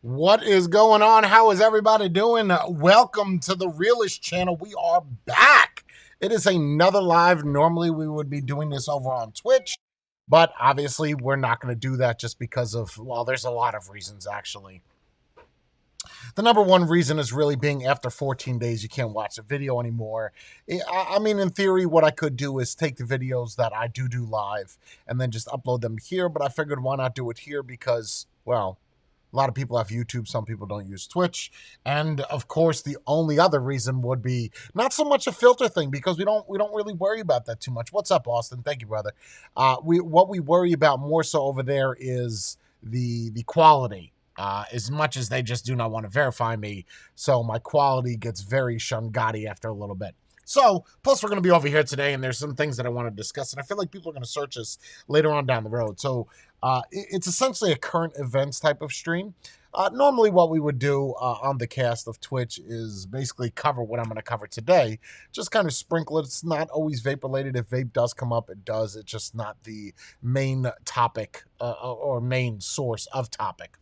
What is going on? How is everybody doing? Welcome to the Realist channel. We are back. It is another live. Normally, we would be doing this over on Twitch, but obviously, we're not going to do that just because of, well, there's a lot of reasons, actually. The number one reason is really being after 14 days, you can't watch a video anymore. I mean, in theory, what I could do is take the videos that I do live and then just upload them here, but I figured why not do it here because, well, a lot of people have YouTube. Some people don't use Twitch. And of course, the only other reason would be not so much a filter thing because we don't really worry about that too much. What's up, Austin? Thank you, brother. What we worry about more so over there is the quality. As much as they just do not want to verify me, so my quality gets very shungati after a little bit. So, plus we're going to be over here today, and there's some things that I want to discuss, and I feel like people are going to search us later on down the road. So, it's essentially a current events type of stream. Normally what we would do on the cast of Twitch is basically cover what I'm going to cover today. Just kind of sprinkle it. It's not always vape-related. If vape does come up, it does. It's just not the main topic or main source of topic.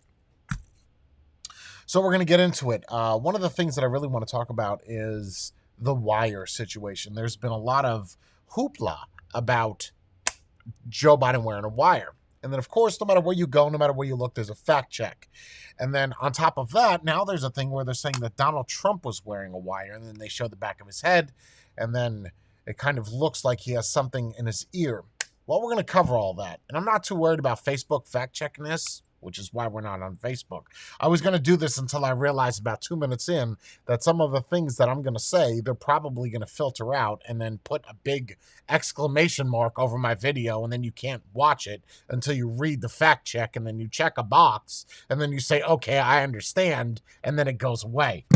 So we're going to get into it. One of the things that I really want to talk about is the wire situation. There's been a lot of hoopla about Joe Biden wearing a wire. And then, of course, no matter where you go, no matter where you look, there's a fact check. And then on top of that, now there's a thing where they're saying that Donald Trump was wearing a wire. And then they show the back of his head. And then it kind of looks like he has something in his ear. Well, we're going to cover all that. And I'm not too worried about Facebook fact checking this, which is why we're not on Facebook. I was going to do this until I realized about 2 minutes in that some of the things that I'm going to say, they're probably going to filter out and then put a big exclamation mark over my video, and then you can't watch it until you read the fact check, and then you check a box, and then you say, okay, I understand, and then it goes away.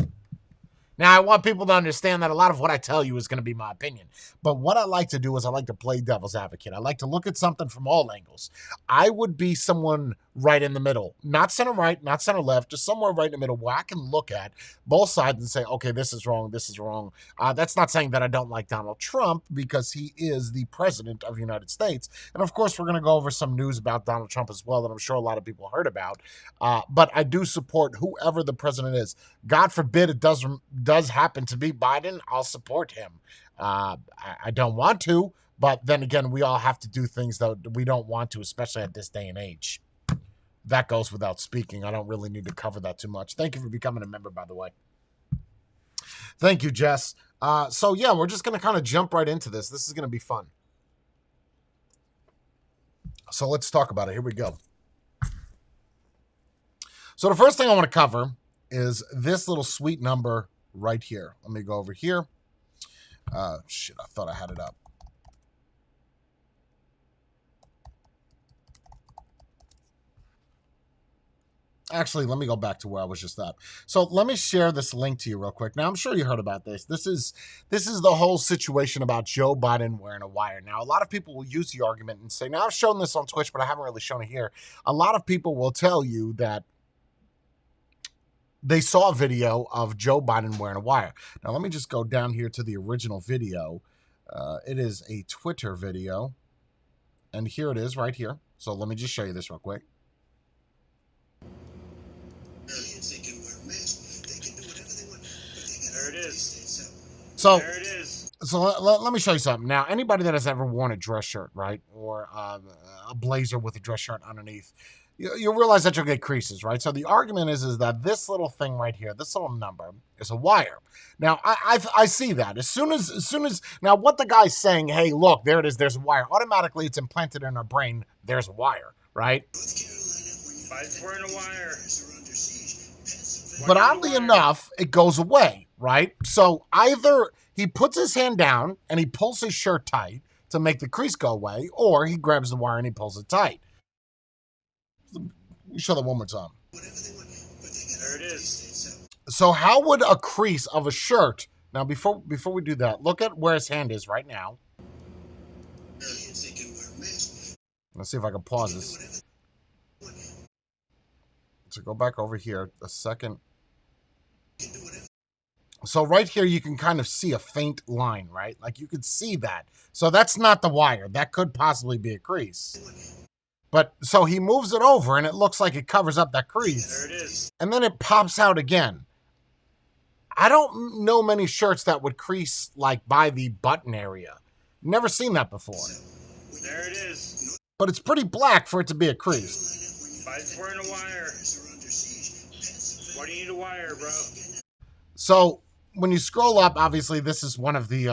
Now, I want people to understand that a lot of what I tell you is going to be my opinion. But what I like to do is I like to play devil's advocate. I like to look at something from all angles. I would be someone right in the middle. Not center right, not center left, just somewhere right in the middle where I can look at both sides and say, okay, this is wrong, this is wrong. That's not saying that I don't like Donald Trump because he is the president of the United States. And of course, we're going to go over some news about Donald Trump as well that I'm sure a lot of people heard about. But I do support whoever the president is. God forbid it does happen to be Biden, I'll support him. I don't want to, but then again, we all have to do things that we don't want to, especially at this day and age. That goes without speaking. I don't really need to cover that too much. Thank you for becoming a member, by the way. Thank you, Jess. So yeah, we're just going to kind of jump right into this. This is going to be fun. So let's talk about it. Here we go. So the first thing I want to cover is this little sweet number right here. Let me go over here. Shit, I thought I had it up. Actually, let me go back to where I was just at. So let me share this link to you real quick. Now, I'm sure you heard about this. This is the whole situation about Joe Biden wearing a wire. Now, a lot of people will use the argument and say, now, I've shown this on Twitch, but I haven't really shown it here. A lot of people will tell you that they saw a video of Joe Biden wearing a wire. Now, let me just go down here to the original video. It is a Twitter video. And here it is right here. So let me just show you this real quick. There it is. So, there it is. So let me show you something. Now, anybody that has ever worn a dress shirt, right, or a blazer with a dress shirt underneath, you'll realize that you'll get creases, right? So the argument is that this little thing right here, this little number, is a wire. Now, I see that. As soon as now, what the guy's saying, hey, look, there it is, there's a wire. Automatically, it's implanted in our brain, there's a wire, right? Biden's wearing a wire. But oddly enough, it goes away, right? So either he puts his hand down and he pulls his shirt tight to make the crease go away, or he grabs the wire and he pulls it tight. Let me show that one more time. There it is. So how would a crease of a shirt... Now, before we do that, look at where his hand is right now. Let's see if I can pause this. So go back over here a second. So right here, you can kind of see a faint line, right? Like you could see that. So that's not the wire. That could possibly be a crease. But so he moves it over and it looks like it covers up that There crease. it is. And then it pops out again. I don't know many shirts that would crease like by the button area. Never seen that before. There it is. But it's pretty black for it to be a crease. Biden's wearing a wire. Why do you need a wire, bro? So when you scroll up, obviously this is one of the,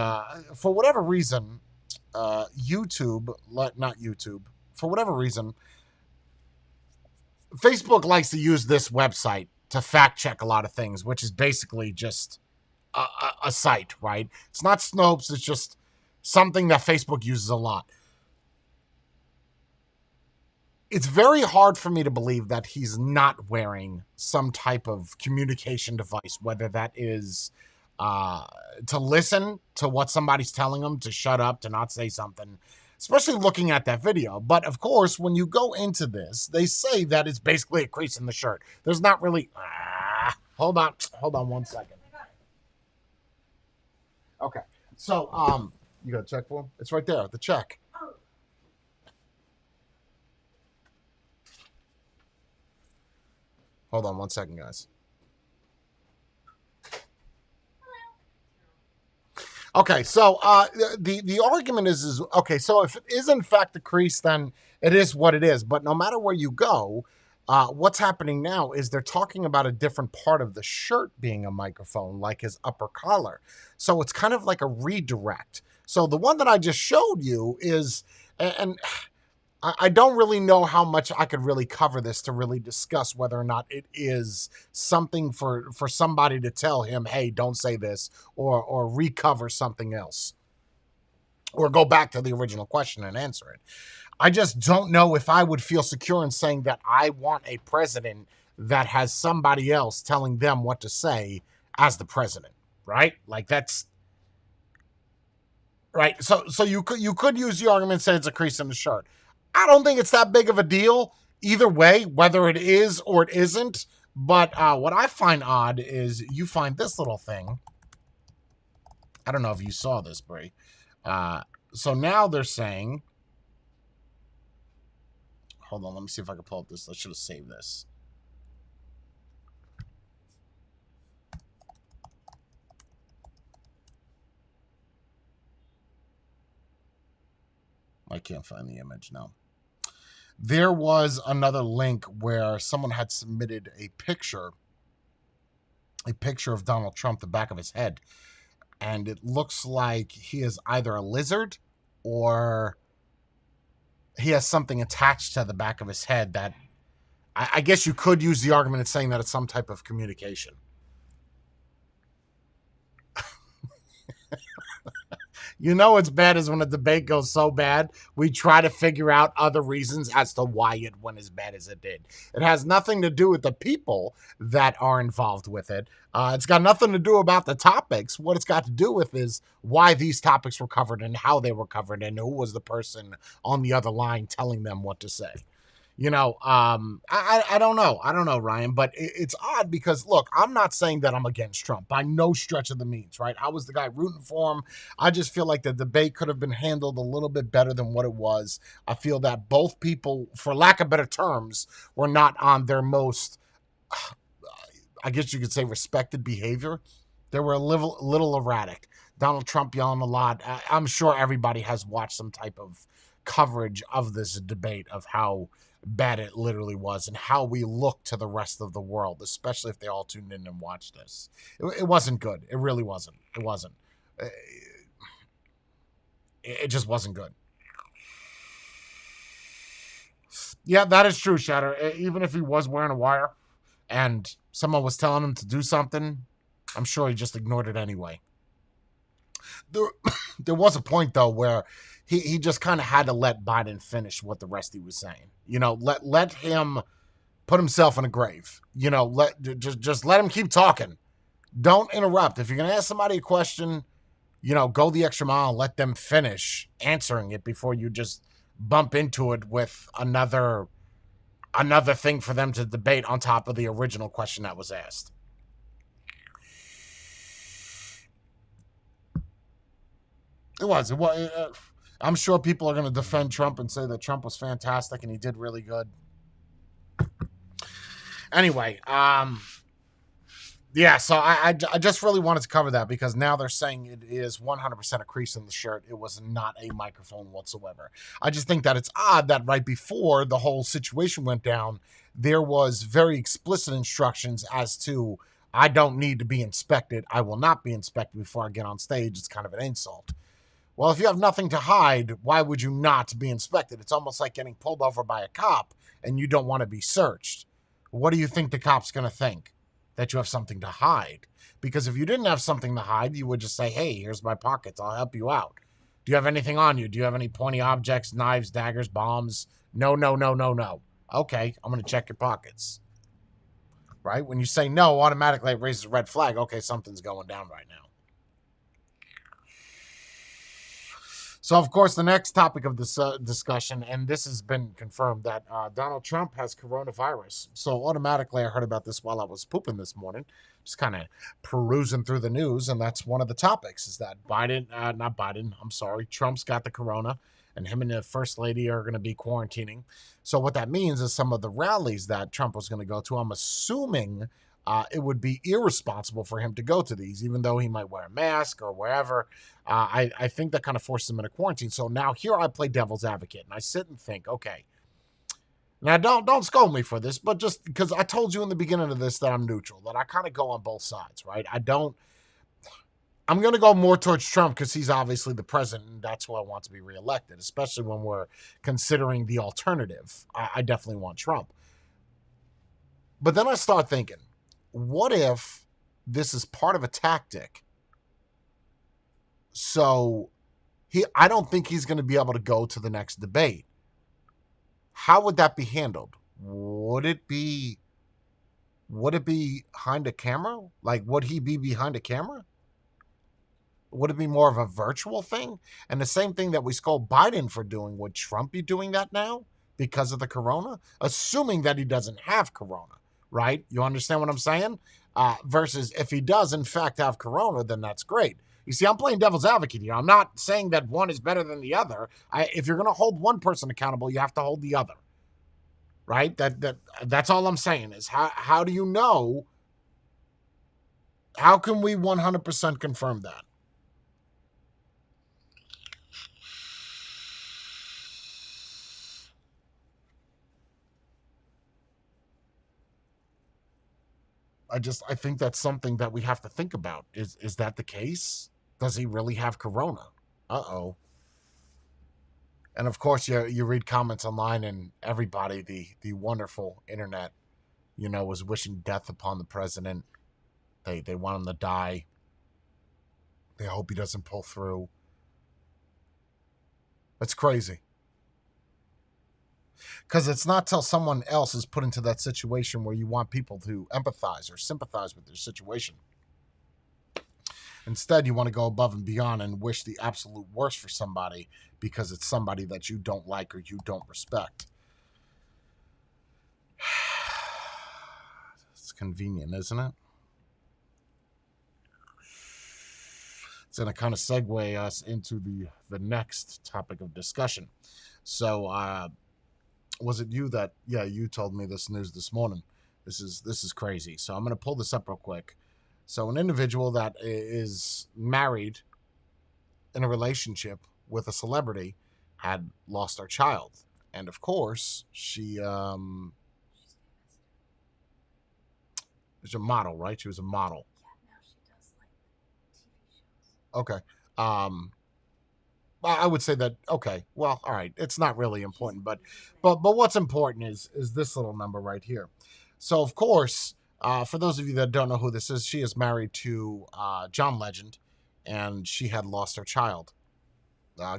for whatever reason, YouTube, not YouTube, for whatever reason, Facebook likes to use this website to fact check a lot of things, which is basically just a site, right? It's not Snopes, it's just something that Facebook uses a lot. It's very hard for me to believe that he's not wearing some type of communication device, whether that is to listen to what somebody's telling him, to shut up, to not say something, especially looking at that video. But of course, when you go into this, they say that it's basically a crease in the shirt. There's not really... hold on 1 second. Okay, so you got a check for him? It's right there, the check. Hold on 1 second, guys. Okay, so the argument is okay. So if it is in fact a crease, then it is what it is. But no matter where you go, what's happening now is they're talking about a different part of the shirt being a microphone, like his upper collar. So it's kind of like a redirect. So the one that I just showed you is, and I don't really know how much I could really cover this to really discuss whether or not it is something for somebody to tell him, hey, don't say this, or recover something else, or go back to the original question and answer it. I just don't know if I would feel secure in saying that I want a president that has somebody else telling them what to say as the president, right? Like that's right. So you could use the argument say it's a crease in the shirt. I don't think it's that big of a deal either way, whether it is or it isn't. But what I find odd is you find this little thing. I don't know if you saw this, Brie. So now they're saying, hold on, let me see if I can pull up this. I should have saved this. I can't find the image now. There was another link where someone had submitted a picture of Donald Trump, the back of his head, and it looks like he is either a lizard or he has something attached to the back of his head that I guess you could use the argument of saying that it's some type of communication. You know it's bad is when a debate goes so bad, we try to figure out other reasons as to why it went as bad as it did. It has nothing to do with the people that are involved with it. It's got nothing to do about the topics. What it's got to do with is why these topics were covered and how they were covered and who was the person on the other line telling them what to say. You know, I don't know. I don't know, Ryan, but it's odd because, look, I'm not saying that I'm against Trump by no stretch of the means, right? I was the guy rooting for him. I just feel like the debate could have been handled a little bit better than what it was. I feel that both people, for lack of better terms, were not on their most, I guess you could say, respected behavior. They were a little erratic. Donald Trump yelling a lot. I'm sure everybody has watched some type of coverage of this debate of how bad it literally was and how we look to the rest of the world, especially if they all tuned in and watched this. It wasn't good. It really wasn't. It wasn't. It just wasn't good. Yeah, that is true, Shatter. Even if he was wearing a wire and someone was telling him to do something, I'm sure he just ignored it anyway. There was a point, though, where he just kind of had to let Biden finish what the rest he was saying. You know, let him put himself in a grave. You know, just let him keep talking. Don't interrupt. If you're going to ask somebody a question, you know, go the extra mile and let them finish answering it before you just bump into it with another thing for them to debate on top of the original question that was asked. It was. I'm sure people are going to defend Trump and say that Trump was fantastic and he did really good. Anyway, yeah, so I just really wanted to cover that because now they're saying it is 100% a crease in the shirt. It was not a microphone whatsoever. I just think that it's odd that right before the whole situation went down, there was very explicit instructions as to I don't need to be inspected. I will not be inspected before I get on stage. It's kind of an insult. Well, if you have nothing to hide, why would you not be inspected? It's almost like getting pulled over by a cop and you don't want to be searched. What do you think the cop's going to think? That you have something to hide. Because if you didn't have something to hide, you would just say, hey, here's my pockets. I'll help you out. Do you have anything on you? Do you have any pointy objects, knives, daggers, bombs? No, no, no, no, no. Okay, I'm going to check your pockets. Right? When you say no, automatically it raises a red flag. Okay, something's going down right now. So, of course, the next topic of this discussion, and this has been confirmed, that Donald Trump has coronavirus. So, automatically, I heard about this while I was pooping this morning, just kind of perusing through the news, and that's one of the topics is that Trump's got the corona, and him and the first lady are going to be quarantining. So, what that means is some of the rallies that Trump was going to go to, I'm assuming it would be irresponsible for him to go to these, even though he might wear a mask or wherever. I think that kind of forces him into quarantine. So now here I play devil's advocate, and I sit and think, okay, now don't scold me for this, but just because I told you in the beginning of this that I'm neutral, that I kind of go on both sides, right? I'm going to go more towards Trump because he's obviously the president, and that's who I want to be reelected, especially when we're considering the alternative. I definitely want Trump. But then I start thinking, what if this is part of a tactic? So I don't think he's going to be able to go to the next debate. How would that be handled? Would it be behind a camera? Like, would he be behind a camera? Would it be more of a virtual thing? And the same thing that we scold Biden for doing, would Trump be doing that now because of the corona? Assuming that he doesn't have corona, right? You understand what I'm saying? Versus if he does, in fact, have corona, then that's great. You see, I'm playing devil's advocate here. I'm not saying that one is better than the other. If you're going to hold one person accountable, you have to hold the other, right? That's all I'm saying is how do you know? How can we 100% confirm that? I think that's something that we have to think about. Is that the case? Does he really have corona? Uh-oh. And of course you read comments online and everybody, the wonderful internet, was wishing death upon the president. They want him to die. They hope he doesn't pull through. It's crazy. Because it's not till someone else is put into that situation where you want people to empathize or sympathize with their situation. Instead, you want to go above and beyond and wish the absolute worst for somebody because it's somebody that you don't like or you don't respect. It's convenient, isn't it? It's going to kind of segue us into the next topic of discussion. So, was it you that? Yeah, you told me this news this morning. This is crazy. So I'm going to pull this up real quick. So an individual that is married in a relationship with a celebrity had lost her child, and of course she is a model, right? She was a model. Okay. Um, I would say that okay. Well, all right. It's not really important, but what's important is this little number right here. So of course, for those of you that don't know who this is, she is married to John Legend, and she had lost her child.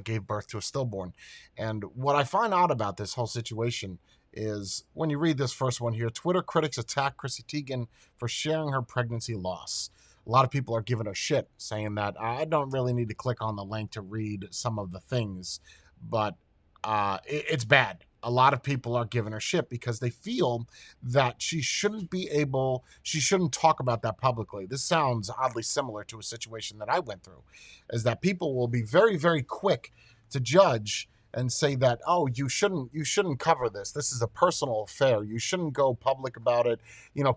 Gave birth to a stillborn. And what I find out about this whole situation is when you read this first one here, Twitter critics attack Chrissy Teigen for sharing her pregnancy loss. A lot of people are giving her shit, saying that I don't really need to click on the link to read some of the things, but it's bad. A lot of people are giving her shit because they feel that she shouldn't talk about that publicly. This sounds oddly similar to a situation that I went through, is that people will be very, very quick to judge and say that, oh, you shouldn't cover this is a personal affair, you shouldn't go public about it,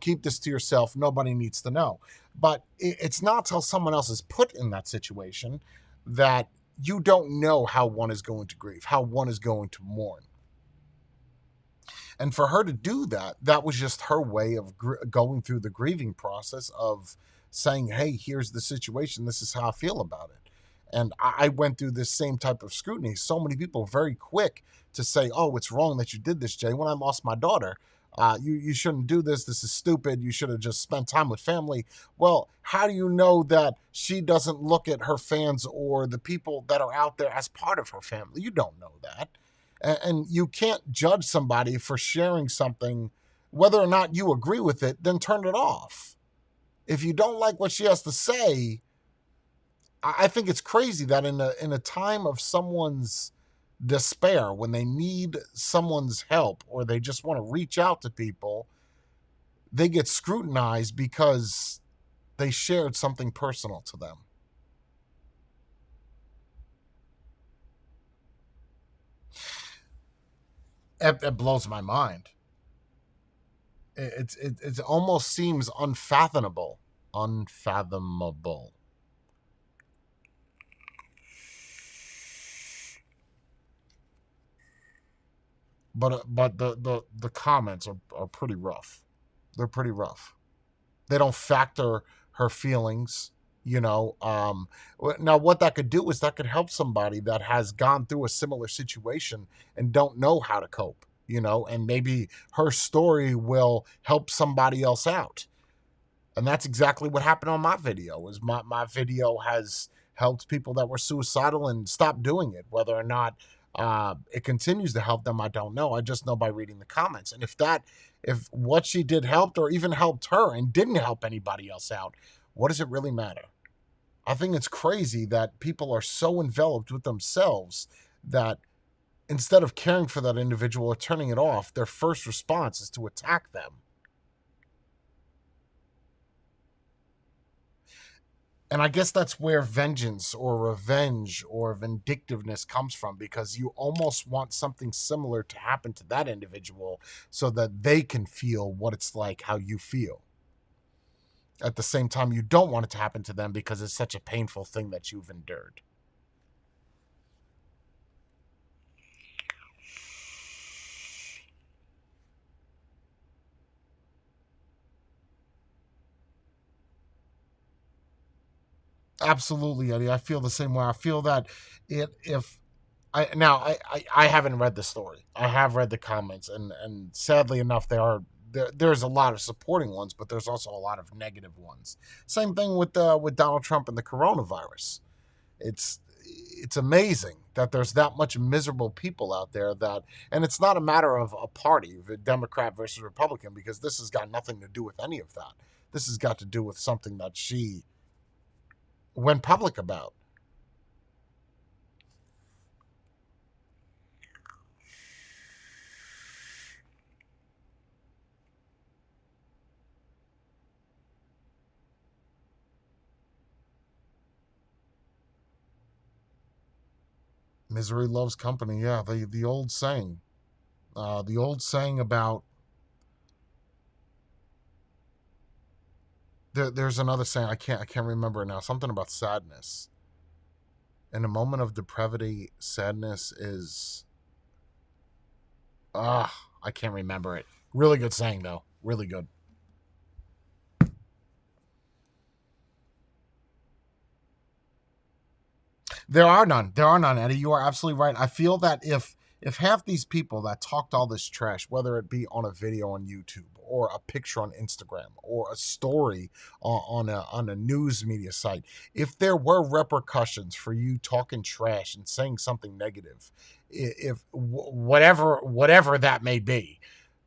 keep this to yourself, nobody needs to know. But it's not till someone else is put in that situation that you don't know how one is going to grieve, how one is going to mourn. And for her to do that, that was just her way of going through the grieving process of saying, hey, here's the situation, this is how I feel about it. And I went through this same type of scrutiny. So many people very quick to say, oh, it's wrong that you did this, Jay. When I lost my daughter, you shouldn't do this, this is stupid, you should have just spent time with family. Well, how do you know that she doesn't look at her fans or the people that are out there as part of her family? You don't know that. And you can't judge somebody for sharing something, whether or not you agree with it, then turn it off. If you don't like what she has to say, I think it's crazy that in a time of someone's despair, when they need someone's help or they just want to reach out to people, they get scrutinized because they shared something personal to them. It blows my mind. It almost seems unfathomable. But the comments are pretty rough. They're pretty rough. They don't factor her feelings. Now what that could do is that could help somebody that has gone through a similar situation and don't know how to cope. And maybe her story will help somebody else out. And that's exactly what happened on my video. Is my video has helped people that were suicidal and stopped doing it. Whether or not it continues to help them, I don't know. I just know by reading the comments. And if what she did helped or even helped her and didn't help anybody else out, what does it really matter? I think it's crazy that people are so enveloped with themselves that instead of caring for that individual or turning it off, their first response is to attack them. And I guess that's where vengeance or revenge or vindictiveness comes from, because you almost want something similar to happen to that individual so that they can feel what it's like, how you feel. At the same time, you don't want it to happen to them because it's such a painful thing that you've endured. Absolutely, Eddie. I feel the same way. I feel that if I haven't read the story. I have read the comments, and sadly enough, there's a lot of supporting ones, but there's also a lot of negative ones. Same thing with Donald Trump and the coronavirus. It's amazing that there's that much miserable people out there and it's not a matter of a party, Democrat versus Republican, because this has got nothing to do with any of that. This has got to do with something that she went public about. Misery loves company. Yeah, the old saying. The old saying about there's another saying, I can't remember it now. Something about sadness. In a moment of depravity, sadness is I can't remember it. Really good saying though. Really good. There are none. There are none, Eddie. You are absolutely right. I feel that if half these people that talked all this trash, whether it be on a video on YouTube or a picture on Instagram or a story on a news media site, if there were repercussions for you talking trash and saying something negative, if whatever that may be,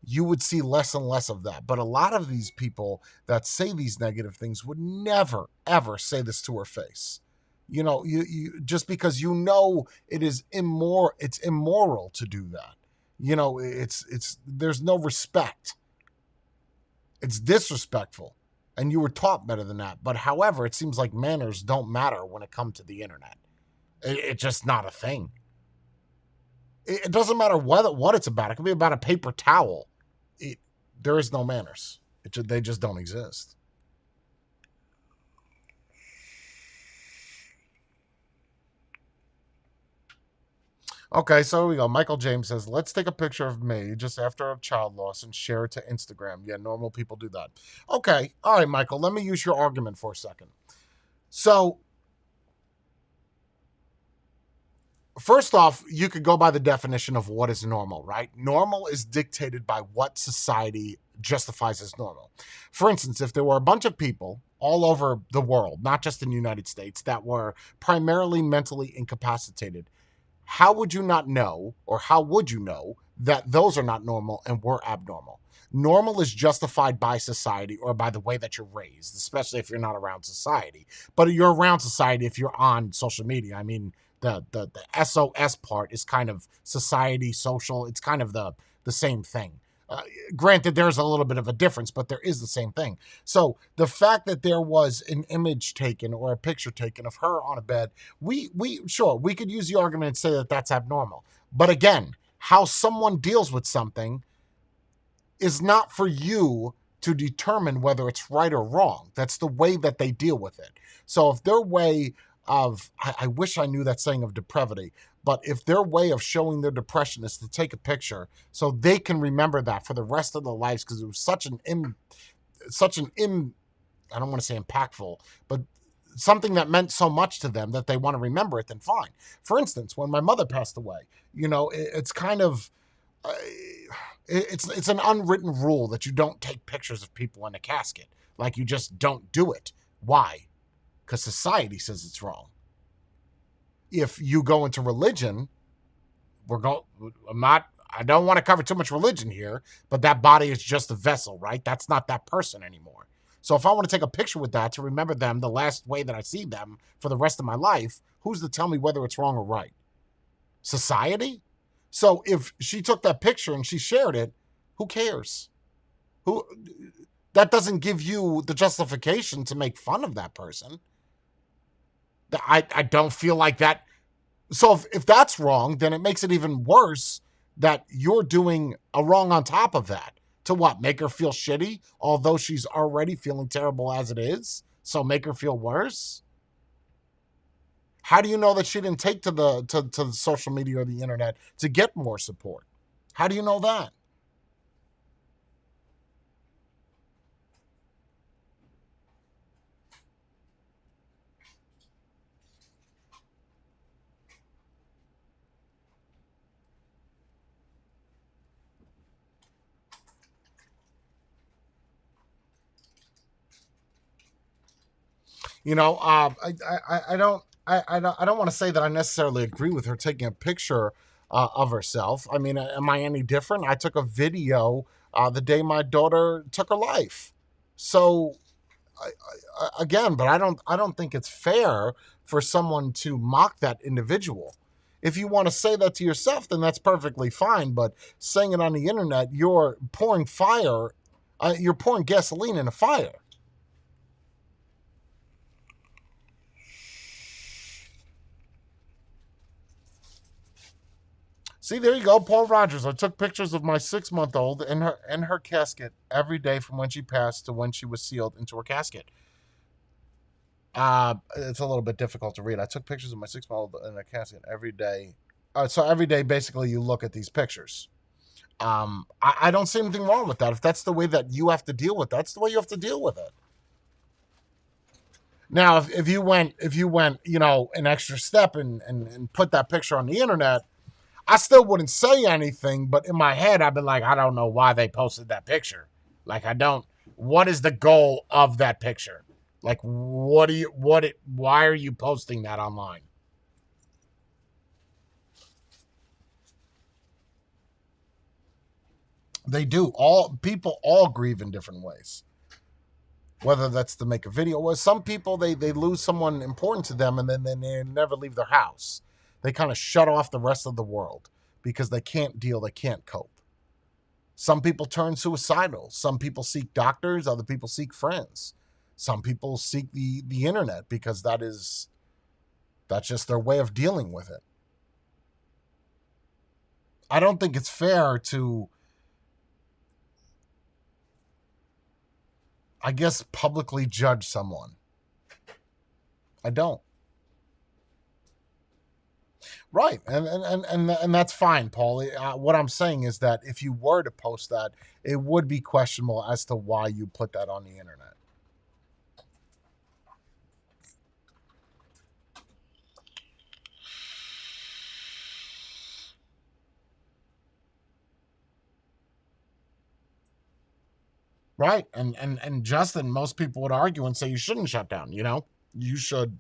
you would see less and less of that. But a lot of these people that say these negative things would never ever say this to her face. You just because it's immoral to do that. It's there's no respect. It's disrespectful, and you were taught better than that. But however, it seems like manners don't matter when it comes to the internet. It's just not a thing. It doesn't matter what it's about. It could be about a paper towel. It, there is no manners. They just don't exist. Okay, so here we go. Michael James says, let's take a picture of me just after a child loss and share it to Instagram. Yeah, normal people do that. Okay, all right, Michael, let me use your argument for a second. So, first off, you could go by the definition of what is normal, right? Normal is dictated by what society justifies as normal. For instance, if there were a bunch of people all over the world, not just in the United States, that were primarily mentally incapacitated, how would you not know, or how would you know that those are not normal and we're abnormal? Normal is justified by society or by the way that you're raised, especially if you're not around society. But you're around society if you're on social media. I mean, the SOS part is kind of society, social. It's kind of the same thing. Uh, Granted, there's a little bit of a difference, but there is the same thing. So the fact that there was an image taken or a picture taken of her on a bed, we sure we could use the argument and say that that's abnormal. But again, how someone deals with something is not for you to determine whether it's right or wrong. That's the way that they deal with it. So if their way of, I wish I knew that saying of depravity, but if their way of showing their depression is to take a picture so they can remember that for the rest of their lives because it was such an I don't want to say impactful, but something that meant so much to them that they want to remember it, then fine. For instance, when my mother passed away, it's kind of uh, it's an unwritten rule that you don't take pictures of people in a casket. Like you just don't do it. Why? Because society says it's wrong. If you go into religion, we're going. I'm not. I don't want to cover too much religion here, but that body is just a vessel, right? That's not that person anymore. So if I want to take a picture with that to remember them the last way that I see them for the rest of my life, who's to tell me whether it's wrong or right? Society? So if she took that picture and she shared it, who cares? Who That doesn't give you the justification to make fun of that person. I don't feel like that. So if that's wrong, then it makes it even worse that you're doing a wrong on top of that. To what? Make her feel shitty, although she's already feeling terrible as it is. So make her feel worse. How do you know that she didn't take to the social media or the internet to get more support? How do you know that? I don't. I don't want to say that I necessarily agree with her taking a picture of herself. I mean, am I any different? I took a video the day my daughter took her life. So again, but I don't think it's fair for someone to mock that individual. If you want to say that to yourself, then that's perfectly fine. But saying it on the internet, you're pouring fire. You're pouring gasoline in a fire. See, there you go, Paul Rogers. I took pictures of my 6 month old in her casket every day from when she passed to when she was sealed into her casket. It's a little bit difficult to read. I took pictures of my 6 month old in a casket every day. So every day, basically, you look at these pictures. I don't see anything wrong with that. If that's the way that you have to deal with, that's the way you have to deal with it. Now, if you went, an extra step and put that picture on the internet, I still wouldn't say anything, but in my head, I'd be like, I don't know why they posted that picture. Like, I don't. What is the goal of that picture? Like, why are you posting that online? They do. All people all grieve in different ways. Whether that's to make a video, or some people they lose someone important to them, and then they never leave their house. They kind of shut off the rest of the world because they can't deal, they can't cope. Some people turn suicidal. Some people seek doctors. Other people seek friends. Some people seek the internet because that's just their way of dealing with it. I don't think it's fair to, I guess, publicly judge someone. I don't. Right, and that's fine, Paul. What I'm saying is that if you were to post that, it would be questionable as to why you put that on the internet. Right, and Justin, most people would argue and say you shouldn't shut down. You should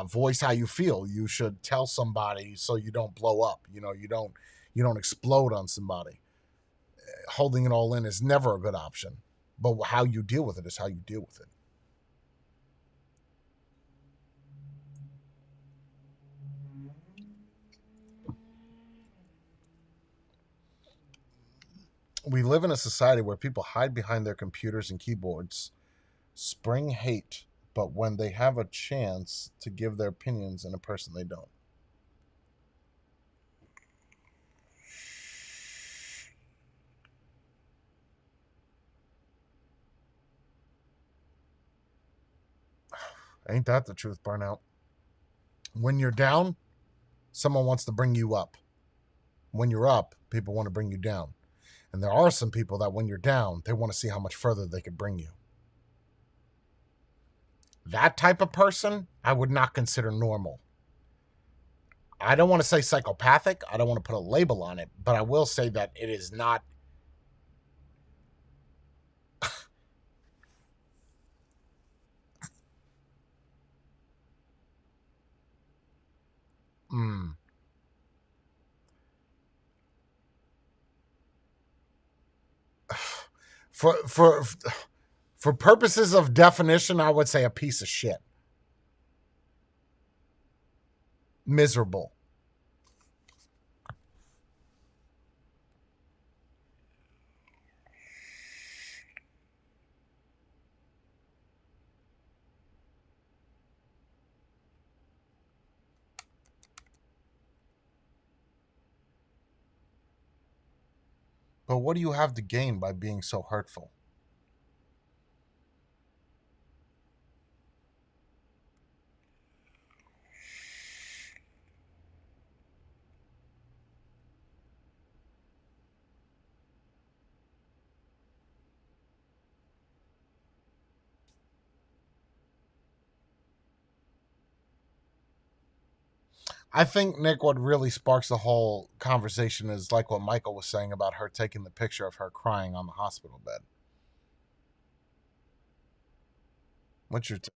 voice how you feel. You should tell somebody so you don't blow up. You don't explode on somebody. Holding it all in is never a good option. But how you deal with it is how you deal with it. We live in a society where people hide behind their computers and keyboards, spring hate, but when they have a chance to give their opinions in a person, they don't. Ain't that the truth, Burnout? When you're down, someone wants to bring you up. When you're up, people want to bring you down. And there are some people that when you're down, they want to see how much further they could bring you. That type of person, I would not consider normal. I don't want to say psychopathic. I don't want to put a label on it, but I will say that it is not. Mm, for for for purposes of definition, I would say a piece of shit. Miserable. But what do you have to gain by being so hurtful? I think, Nick, what really sparks the whole conversation is like what Michael was saying about her taking the picture of her crying on the hospital bed. What's your take?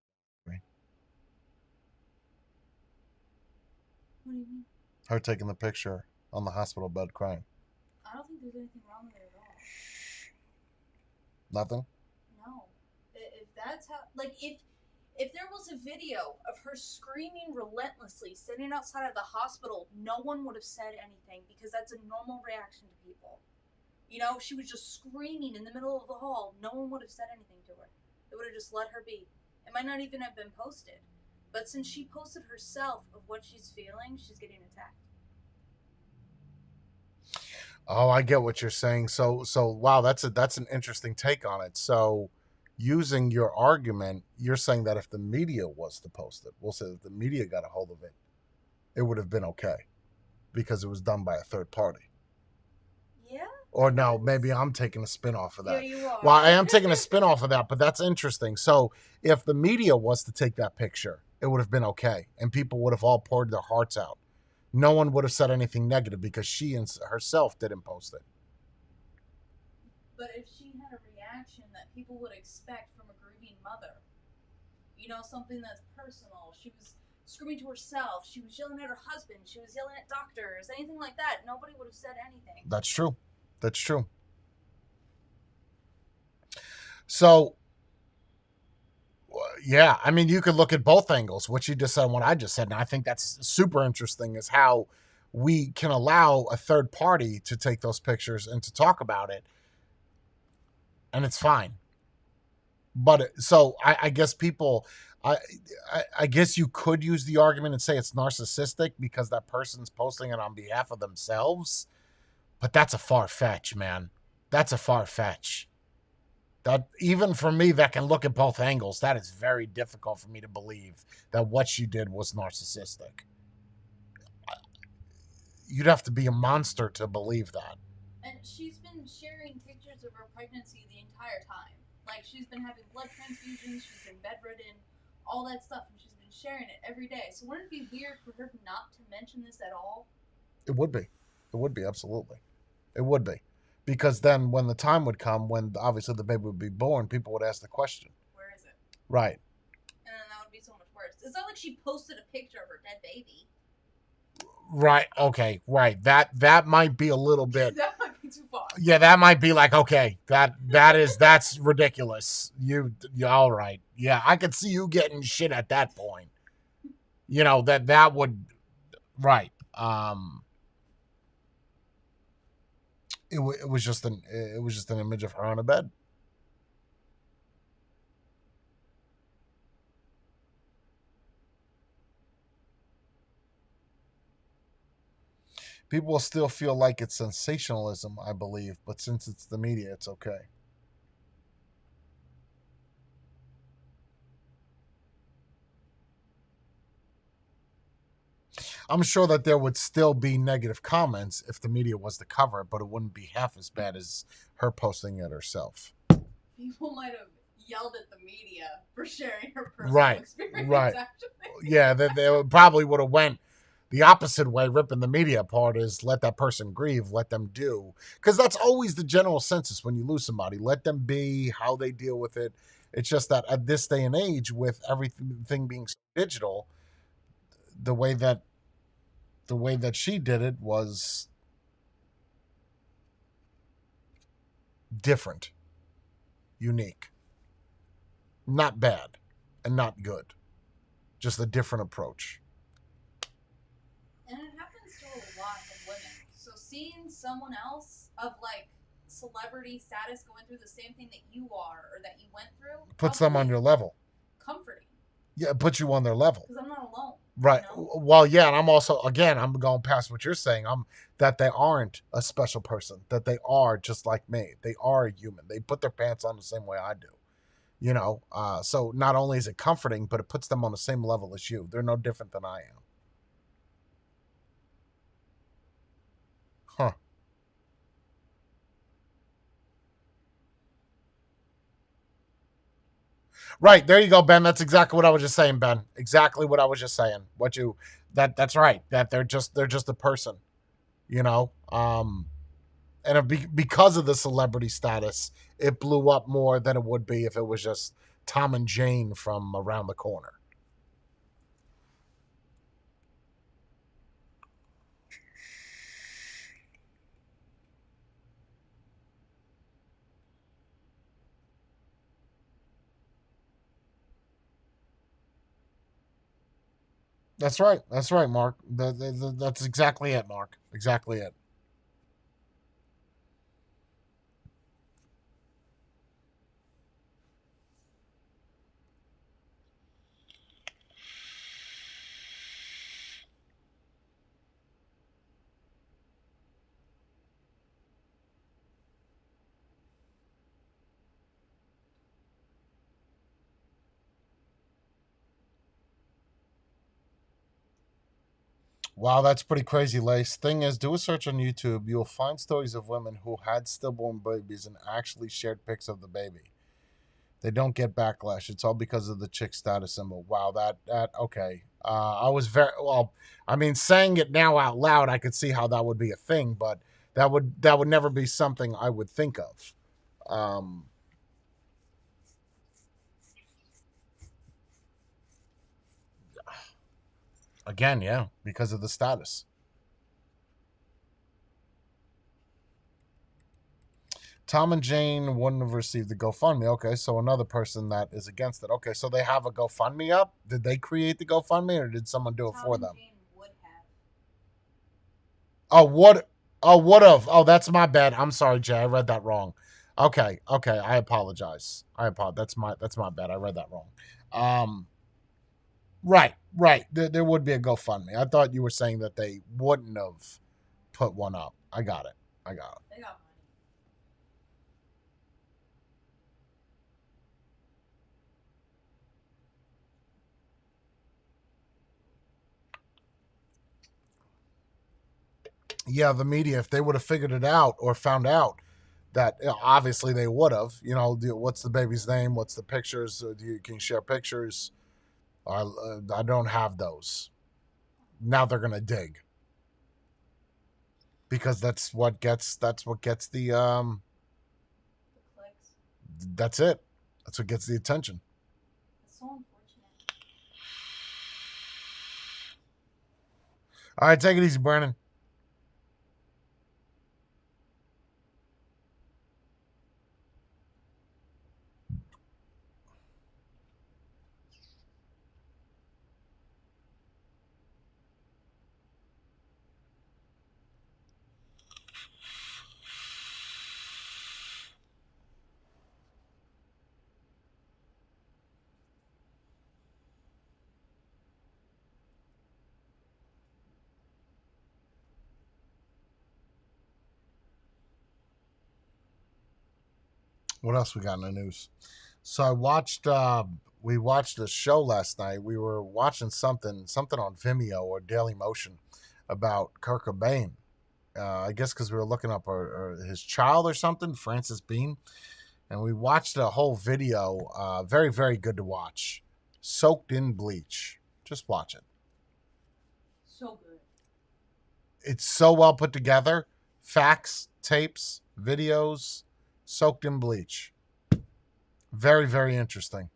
What do you mean? Her taking the picture on the hospital bed crying. I don't think there's anything wrong with it at all. Nothing? No. If that's how, like, if there was a video of her screaming relentlessly sitting outside of the hospital, no one would have said anything because that's a normal reaction to people. She was just screaming in the middle of the hall. No one would have said anything to her. They would have just let her be. It might not even have been posted. But since she posted herself of what she's feeling, she's getting attacked. Oh, I get what you're saying. So wow, that's an interesting take on it. So using your argument, you're saying that if the media was to post it, we'll say that the media got a hold of it, it would have been okay because it was done by a third party. Yeah? Or no, maybe I'm taking a spin off of Yeah, that. you are. Well, I am taking a spin off of that, but that's interesting. So if the media was to take that picture, it would have been okay, and people would have all poured their hearts out. No one would have said anything negative because she herself didn't post it. But if she had a reaction that people would expect from a grieving mother, something that's personal, she was screaming to herself, she was yelling at her husband, she was yelling at doctors, anything like that, nobody would have said anything. That's true. That's true. So, yeah, I mean, you could look at both angles, what you just said and what I just said. And I think that's super interesting is how we can allow a third party to take those pictures and to talk about it, and it's fine. But so I guess people, I, I guess you could use the argument and say it's narcissistic because that person's posting it on behalf of themselves, but that's a far fetch, man. That's a far fetch. That even for me that can look at both angles, that is very difficult for me to believe that what she did was narcissistic. You'd have to be a monster to believe that. And she's been sharing pictures of her pregnancy the entire time. Like, she's been having blood transfusions, she's been bedridden, all that stuff, and she's been sharing it every day. So wouldn't it be weird for her not to mention this at all? It would be. It would be, absolutely. It would be. Because then when the time would come, when obviously the baby would be born, people would ask the question. Where is it? Right. And then that would be so much worse. It's not like she posted a picture of her dead baby. Right. Okay. Right. That might be a little bit. That might be too far. Yeah, that might be like, okay, that's ridiculous. You all right? Yeah, I could see you getting shit at that point. You know that would right. It was just an image of her on a bed. People will still feel like it's sensationalism, I believe, but since it's the media, it's okay. I'm sure that there would still be negative comments if the media was to cover it, but it wouldn't be half as bad as her posting it herself. People might have yelled at the media for sharing her personal Right, experience. right. Actually, Yeah, they probably would have went the opposite way, ripping the media apart is let that person grieve, let them do. Because that's always the general census when you lose somebody. Let them be, how they deal with it. It's just that at this day and age, with everything being so digital, the way that she did it was different, unique, not bad, and not good. Just a different approach. and it happens to a lot of women. So seeing someone else of like celebrity status going through the same thing that you are or that you went through Puts them on your level. comforting. Yeah, it puts you on their level. Because I'm not alone. Right. You know? Well, yeah, and I'm also again, I'm going past what you're saying. I'm that they aren't a special person, that they are just like me. They are human. They put their pants on the same way I do. You know, so not only is it comforting, but it puts them on the same level as you. They're no different than I am. Huh. Right. There you go, Ben. That's exactly what I was just saying, Ben. Exactly what I was just saying. What you that's right. That they're just a person, you know. And because of the celebrity status, it blew up more than it would be if it was just Tom and Jane from around the corner. That's right. That's right, Mark. That's exactly it, Mark. Exactly it. Wow, that's pretty crazy, Lace. Thing is, do a search on YouTube. You'll find stories of women who had stillborn babies and actually shared pics of the baby. They don't get backlash. It's all because of the chick status symbol. Wow, that okay. I was very well. I mean, saying it now out loud, I could see how that would be a thing, but that would never be something I would think of. Um, Again, yeah, because of the status. Tom and Jane wouldn't have received the GoFundMe. Okay, so another person that is against it. Okay, so they have a GoFundMe up. Did they create the GoFundMe, or did someone do it Tom for and them? Jane would have. Oh, what? Oh, would have. Oh, that's my bad. I'm sorry, Jay. I read that wrong. Okay, okay. I apologize. I apologize. That's my bad. I read that wrong. Um, Right, right. There would be a GoFundMe. I thought you were saying that they wouldn't have put one up. I got it. I got it. They got money. Yeah, the media, if they would have figured it out or found out that obviously they would have, what's the baby's name? What's the pictures? Can you share pictures? I don't have those. Now they're gonna dig because that's what gets The clicks. that's it. That's what gets the attention. It's so unfortunate. All right, take it easy, Brandon. What else we got in the news? So I watched. We watched a show last night. We were watching something on Vimeo or Daily Motion about Kurt Cobain. I guess because we were looking up his child or something, Francis Bean, and we watched a whole video. Very very good to watch. Soaked in bleach. Just watch it. So good. It's so well put together. Facts, tapes, videos, soaked in bleach. Very very interesting.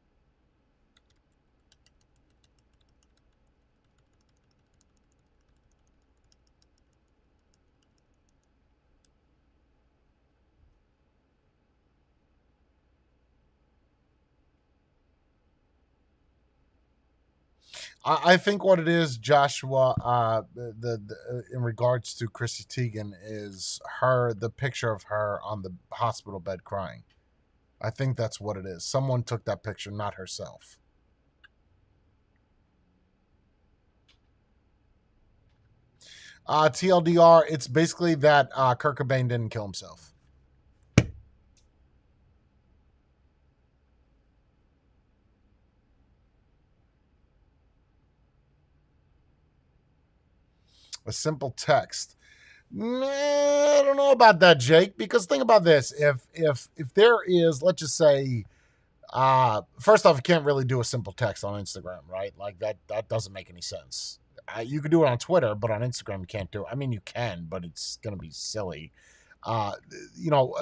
I think what it is, Joshua, in regards to Chrissy Teigen, is the picture of her on the hospital bed crying. I think that's what it is. Someone took that picture, not herself. TLDR, it's basically that Kurt Cobain didn't kill himself. A simple text. Nah, I don't know about that, Jake. Because think about this: if there is, let's just say, first off, you can't really do a simple text on Instagram, right? Like that doesn't make any sense. You could do it on Twitter, but on Instagram you can't do it. I mean, you can, but it's gonna be silly. Uh, you know,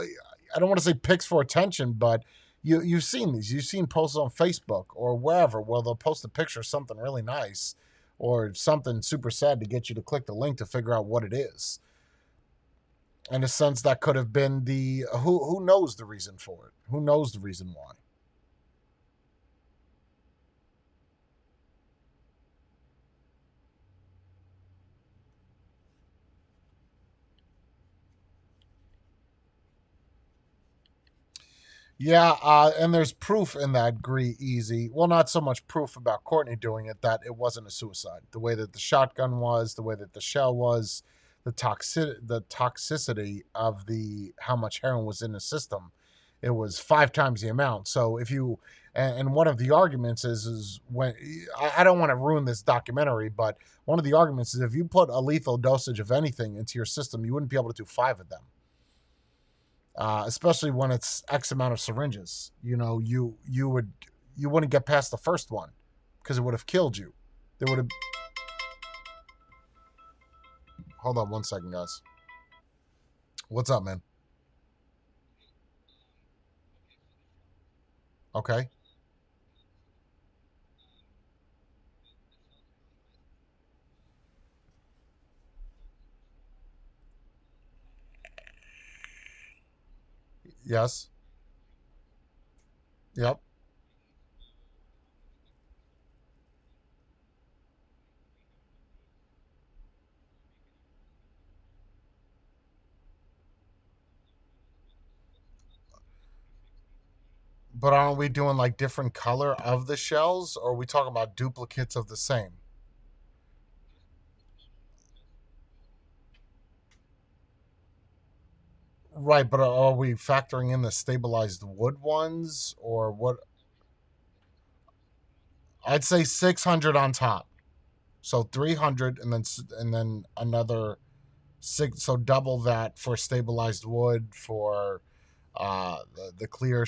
I don't want to say pics for attention, but you've seen these. You've seen posts on Facebook or wherever where they'll post a picture of something really nice or something super sad to get you to click the link to figure out what it is. In a sense, that could have been the who knows the reason for it. Who knows the reason why? Yeah, and there's proof in that easy. Well, not so much proof about Courtney doing it that it wasn't a suicide. The way that the shotgun was, the way that the shell was, the toxicity of the how much heroin was in the system, it was 5 times the amount. So if you and one of the arguments is when I don't want to ruin this documentary, but one of the arguments is if you put a lethal dosage of anything into your system, you wouldn't be able to do 5 of them, especially when it's X amount of syringes. You wouldn't get past the first one because it would have killed you. They would have. Hold on 1 second, guys. What's up, man? Okay. Yes. Yep. But aren't we doing like different color of the shells, or are we talking about duplicates of the same? Right, but are we factoring in the stabilized wood ones, or what? I'd say 600 on top. So 300, and then another six, so double that for stabilized wood for the clear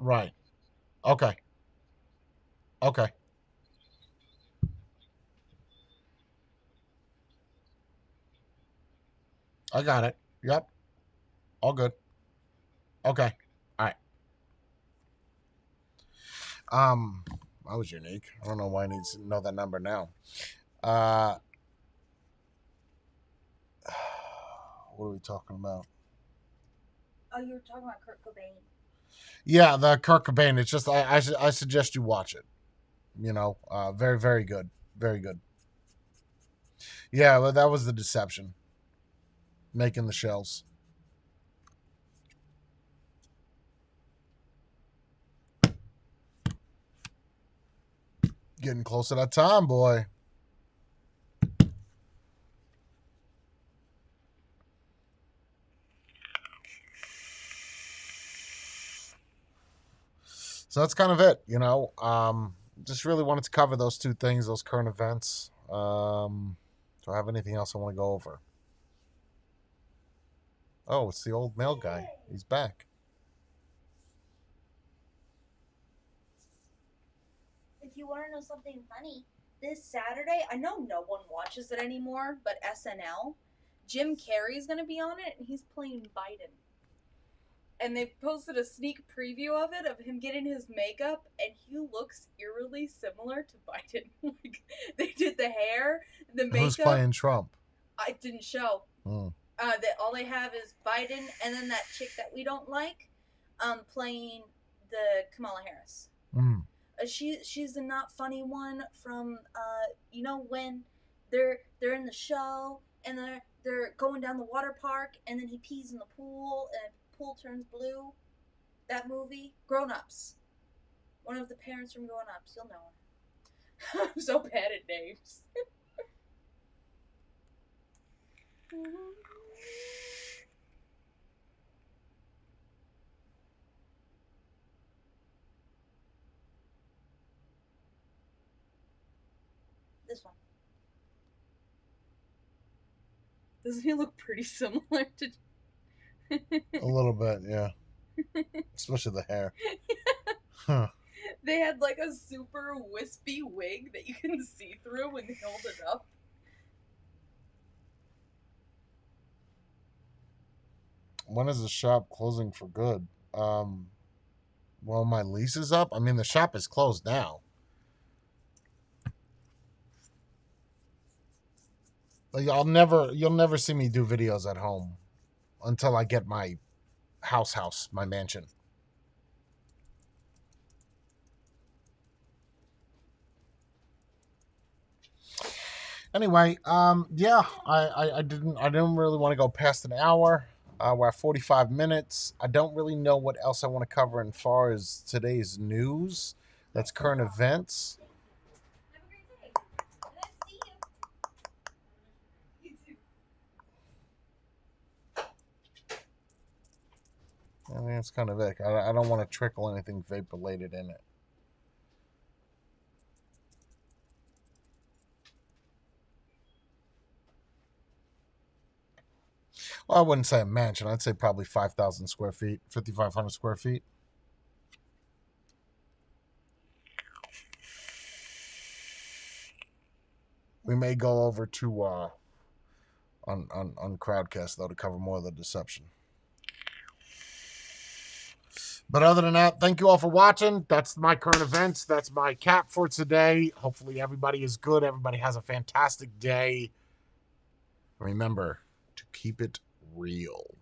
right. Okay. Okay. I got it. Yep. All good. Okay. All right. Um that was unique. I don't know why I need to know that number now. Uh what are we talking about? Oh, you were talking about Kurt Cobain. Yeah, the Kurt Cobain. It's just I suggest you watch it. Very very good. Very good. Yeah, well, that was the deception. Making the shells. Getting close to that time, boy. So that's kind of it. Just really wanted to cover those two things, those current events. Do I have anything else I want to go over? Oh, it's the old male guy. He's back. If you want to know something funny, this Saturday, I know no one watches it anymore, but SNL, Jim Carrey's going to be on it, and he's playing Biden. And they posted a sneak preview of it, of him getting his makeup, and he looks eerily similar to Biden. Like, they did the hair, the makeup. Who's playing Trump? I didn't show. That all they have is Biden, and then that chick that we don't like, playing the Kamala Harris. She's the not funny one from when they're in the show and they're going down the water park and then he pees in the pool and the pool turns blue. That movie, Grown Ups. One of the parents from Grown Ups. You'll know her. I'm so bad at names. This one. Doesn't he look pretty similar to? A little bit, yeah. Especially the hair. Huh. They had like a super wispy wig that you can see through when they hold it up. When is the shop closing for good? Well, my lease is up. I mean, the shop is closed now. Like, you'll never see me do videos at home until I get my my mansion. Anyway, yeah, I didn't really want to go past an hour. We're at 45 minutes. I don't really know what else I want to cover as far as today's news. That's current events. Have a great day. Nice to see you. You too. I mean, that's kind of it. I don't want to trickle anything vape related in it. Well, I wouldn't say a mansion. I'd say probably 5,000 square feet, 5,500 square feet. We may go over to on Crowdcast though to cover more of the deception. But other than that, thank you all for watching. That's my current events. That's my cap for today. Hopefully everybody is good. Everybody has a fantastic day. Remember to keep it real.